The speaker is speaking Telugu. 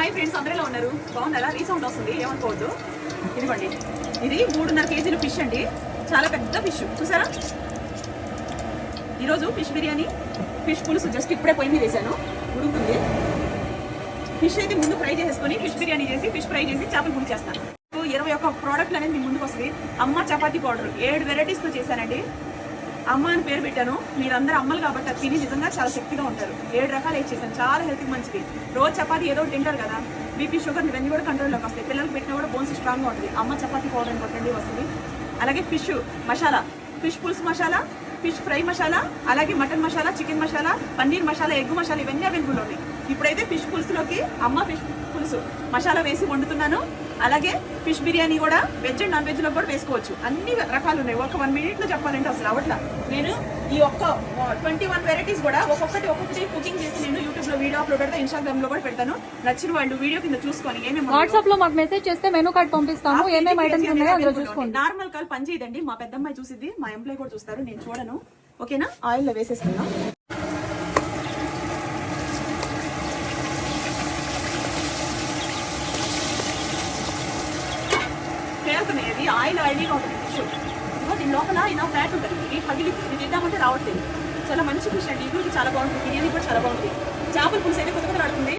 హాయ్ ఫ్రెండ్స్, అందరిలో ఉన్నారు? బాగున్నారా? రీసౌండ్ వస్తుంది, ఏమనుకోవద్దు. ఇదిగోండి, ఇది 3.5 కేజీలు ఫిష్ అండి. చాలా పెద్ద ఫిష్ చూసారా. ఈరోజు ఫిష్ బిర్యానీ, ఫిష్ పులుసు జస్ట్ ఇప్పుడే పొయ్యి మీద వేసాను, ఉడుకుతుంది. ఫిష్ అయితే ముందు ఫ్రై చేసుకొని ఫిష్ బిర్యానీ చేసి, ఫిష్ ఫ్రై చేసి చేపల పులుసు చేస్తాను. 21 ప్రోడక్ట్లు అనేది మీ ముందుకు వస్తుంది. అమ్మ చపాతీ పౌడర్ 7 వెరైటీస్తో చేశానండి. అమ్మ అని పేరు పెట్టాను. మీరందరూ అమ్మలు కాబట్టి అది తిని నిజంగా చాలా శక్తిగా ఉంటారు. 7 రకాలు వేసేసాను, చాలా హెల్త్కి మంచిది. రోజు చపాతీ ఏదో తింటారు కదా, బీపీ షుగర్ ఇవన్నీ కూడా కంట్రోల్లోకి వస్తాయి. పిల్లలకి పెట్టినా కూడా బోన్స్ స్ట్రాంగ్గా ఉంటుంది. అమ్మ చపాతీ పౌడర్ అని కొట్టండి, వస్తుంది. అలాగే ఫిష్ మసాలా, ఫిష్ పులుసు మసాలా, ఫిష్ ఫ్రై మసాలా, అలాగే mutton masala, chicken masala, paneer masala, egg masala, ఇవన్నీ అవైలబుల్ ఉన్నాయి. ఇప్పుడైతే ఫిష్ పులుసులోకి అమ్మ ఫిష్ పులుసు మసాలా వేసి వండుతున్నాను. అలాగే ఫిష్ బిర్యానీ కూడా వెజ్ అండ్ నాన్ వెజ్లో కూడా వేసుకోవచ్చు. అన్ని రకాలు ఉన్నాయి. ఒక 1 మినిట్లో చెప్పాలంటే అసలు అవట్లా. నేను ఈ ఒక్క 21 వెరైటీస్ కూడా ఒక్కొక్కటి కుకింగ్ చేసి నేను యూట్యూబ్లో వీడియో అప్లోడ్ పెడతా, ఇన్స్టాగ్రామ్లో కూడా పెడతాను. నచ్చిన వాళ్ళు వీడియో కింద చూసుకొని ఏమేమి వాట్సాప్ లో మాకు మెసేజ్ చేస్తే మెనూ కార్డ్ పంపిస్తాము. ఏమేమి ఐటమ్స్ ఉన్నాయో అందులో చూసుకోండి. నార్మల్ కాల్ పని చేయదండి. మా పెద్దమ్మాయి చూసిద్ది, మా ఎంప్లాయ్ కూడా చూస్తారు, నేను చూడను. ఓకేనా? ఆయిల్లో వేసేసుకుందాం. పేరుతున్నాయి, ఆయిల్ ఆయిల్గా ఉంటుంది ఫిష్. దీని లోపల ఇలా ఫ్యాట్ ఉంటుంది, ఇది పగిలి ఇది తిద్దామంటే రావట్లేదు. చాలా మంచి ఫిష్ అండి. ఇది చాలా బాగుంటుంది, బిర్యానీ కూడా చాలా బాగుంటుంది. చేపల పులుసు అయితే కొత్త ఆడుతుంది.